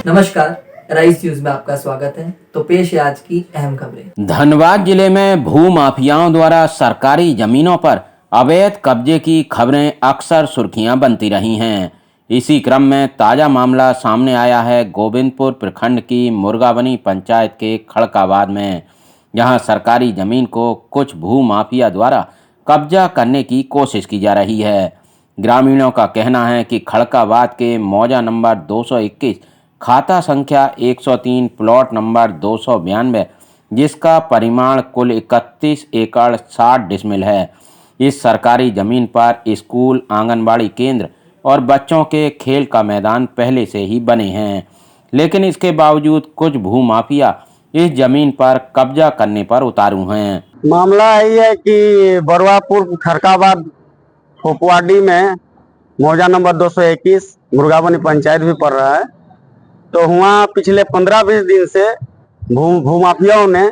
नमस्कार, rice news में आपका स्वागत है। तो पेश है आज की अहम खबरें। धनबाद जिले में भू माफियाओं द्वारा सरकारी जमीनों पर अवैध कब्जे की खबरें अक्सर सुर्खियां बनती रही हैं। इसी क्रम में ताज़ा मामला सामने आया है गोविंदपुर प्रखंड की मुर्गाबनी पंचायत के खड़काबाद में, जहां सरकारी जमीन को कुछ भू माफिया द्वारा कब्जा करने की कोशिश की जा रही है। ग्रामीणों का कहना है कि खड़काबाद के मौजा नंबर 221, खाता संख्या 103, प्लॉट नंबर 292, जिसका परिमाण कुल 31 एकड़ 60 डिसमिल है। इस सरकारी जमीन पर स्कूल, आंगनबाड़ी केंद्र और बच्चों के खेल का मैदान पहले से ही बने हैं, लेकिन इसके बावजूद कुछ भूमाफिया इस जमीन पर कब्जा करने पर उतारू हैं। मामला ये है कि बरवापुर खड़काबाद फोपवाडी में मौजा नंबर 221 मुर्गाबनी पंचायत भी पड़ रहा है। तो वहाँ पिछले 15-20 दिन से भूमाफियाओं ने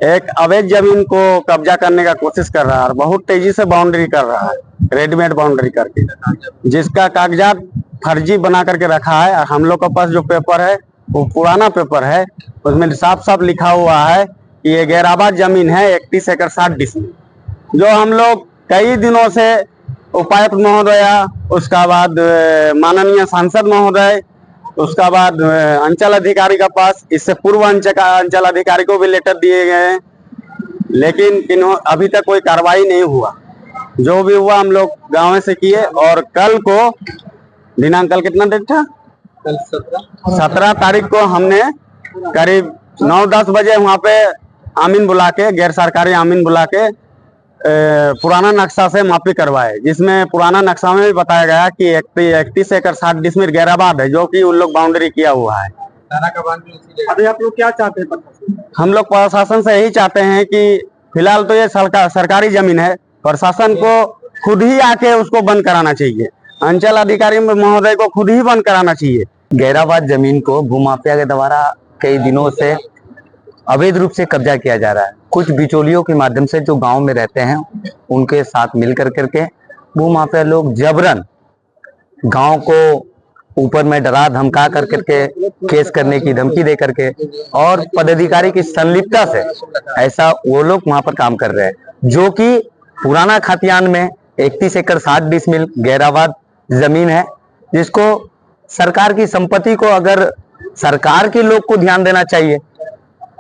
एक अवैध जमीन को कब्जा करने का कोशिश कर रहा है और बहुत तेजी से बाउंड्री कर रहा है, रेडीमेड बाउंड्री करके, जिसका कागजात फर्जी बना करके रखा है। हम लोग के पास जो पेपर है वो पुराना पेपर है, उसमें साफ साफ लिखा हुआ है कि ये गैराबाद जमीन है 31 एकड़ 60 डिसमिल, जो हम लोग कई दिनों से उपायुक्त महोदय, उसका बाद माननीय सांसद महोदय, उसका बाद अंचल अधिकारी का पास, इससे पूर्व अंचल अधिकारी को भी लेटर दिए गए हैं, लेकिन अभी तक कोई कार्रवाई नहीं हुआ। जो भी हुआ हम लोग गांव से किए और कल को दिनांक, कल कितना डेट था? कल 17 तारीख को हमने करीब 9-10 बजे वहां पे आमीन बुला के, गैर सरकारी आमीन बुला के पुराना नक्शा से मापी करवाए, जिसमें पुराना नक्शा में भी बताया गया कि 31 एकड़ 60 डिसमिल गैराबाद है, जो कि उन लोग बाउंड्री किया हुआ है। अभी आप लोग क्या चाहते हैं? हम लोग प्रशासन से यही चाहते हैं कि फिलहाल तो ये सरकारी जमीन है, प्रशासन को खुद ही आके उसको बंद कराना चाहिए, अंचल अधिकारी महोदय को खुद ही बंद कराना चाहिए। गैराबाद जमीन को भूमाफिया के द्वारा कई दिनों से अवैध रूप से कब्जा किया जा रहा है। कुछ बिचौलियों के माध्यम से जो गांव में रहते हैं उनके साथ मिल करके भूमाफिया लोग जबरन गांव को ऊपर में डरा धमका करके केस करने की धमकी दे करके और पदाधिकारी की संलिप्तता से ऐसा वो लोग वहां पर काम कर रहे हैं, जो कि पुराना खतियान में 31 एकड़ 60 डिसमिल गैराबाद जमीन है, जिसको सरकार की संपत्ति को, अगर सरकार के लोग को ध्यान देना चाहिए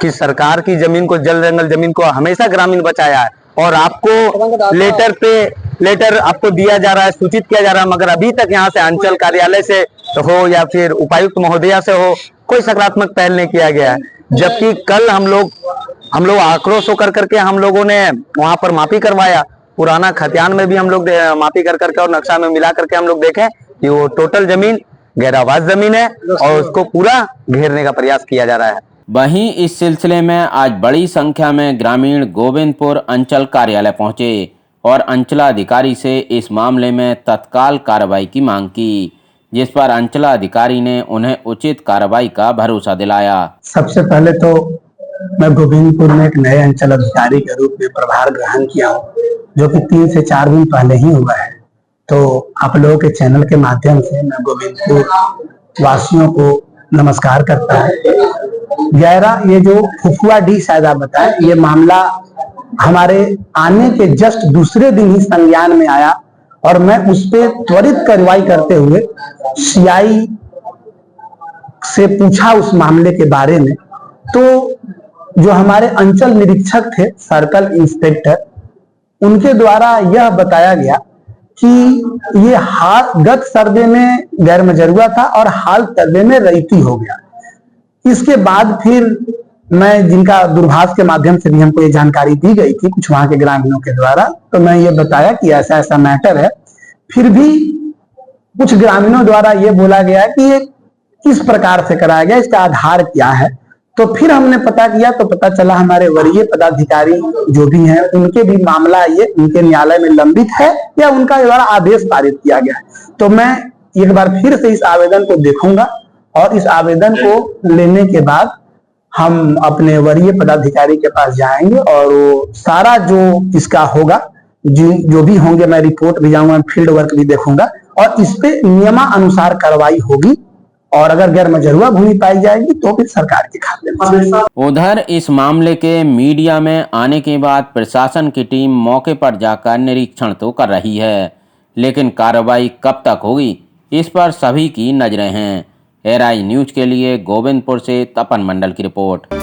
कि सरकार की जमीन को, जल जंगल जमीन को हमेशा ग्रामीण बचाया है, और आपको लेटर आपको दिया जा रहा है, सूचित किया जा रहा है, मगर अभी तक यहाँ से अंचल कार्यालय से हो या फिर उपायुक्त महोदया से हो, कोई सकारात्मक पहल नहीं किया गया है। जबकि कल हम लोग आक्रोश होकर करके हम लोगों ने वहां पर मापी करवाया, पुराना खतियान में भी हम लोग मापी कर करके और नक्शा में मिला करके हम लोग देखें कि वो टोटल जमीन गैराबाद जमीन है और उसको पूरा घेरने का प्रयास किया जा रहा है। वहीं इस सिलसिले में आज बड़ी संख्या में ग्रामीण गोविंदपुर अंचल कार्यालय पहुंचे और अंचलाधिकारी से इस मामले में तत्काल कार्रवाई की मांग की, जिस पर अंचलाधिकारी ने उन्हें उचित कार्रवाई का भरोसा दिलाया। सबसे पहले तो मैं गोविंदपुर में एक नए अंचल अधिकारी के रूप में प्रभार ग्रहण किया हूँ, जो कि 3 से 4 दिन पहले ही हुआ है। तो आप लोगों के चैनल के माध्यम से मैं गोविंदपुर वासियों को नमस्कार करता है। ये जो फुफुआडी शायद आप बताएं, ये मामला हमारे आने के जस्ट दूसरे दिन ही संज्ञान में आया और मैं उस पर त्वरित कार्रवाई करते हुए सीआई से पूछा उस मामले के बारे में। तो जो हमारे अंचल निरीक्षक थे, सर्कल इंस्पेक्टर, उनके द्वारा यह बताया गया कि ये गत सर्वे में गैर मजरूआ था और हाल सर्वे में रईती हो गया। इसके बाद फिर मैं, जिनका दूरभाष के माध्यम से भी हमको ये जानकारी दी गई थी कुछ वहां के ग्रामीणों के द्वारा, तो मैं ये बताया कि ऐसा ऐसा मैटर है। फिर भी कुछ ग्रामीणों द्वारा ये बोला गया कि ये किस प्रकार से कराया गया, इसका आधार क्या है। तो फिर हमने पता किया तो पता चला हमारे वरीय पदाधिकारी जो भी हैं, उनके भी मामला ये उनके न्यायालय में लंबित है या उनका द्वारा आदेश पारित किया गया है। तो मैं एक बार फिर से इस आवेदन को देखूंगा और इस आवेदन को लेने के बाद हम अपने वरीय पदाधिकारी के पास जाएंगे और वो सारा जो इसका होगा, जो भी होंगे, मैं रिपोर्ट भी जाऊंगा, फील्ड वर्क भी देखूंगा और इस पे नियमानुसार कार्रवाई होगी और अगर गैर मजरूआ भूमि पाई जाएगी तो फिर सरकार के खाते में। उधर इस मामले के मीडिया में आने के बाद प्रशासन की टीम मौके पर जाकर निरीक्षण तो कर रही है, लेकिन कार्रवाई कब तक होगी इस पर सभी की नजरें हैं। एआरआई न्यूज के लिए गोविंदपुर से तपन मंडल की रिपोर्ट।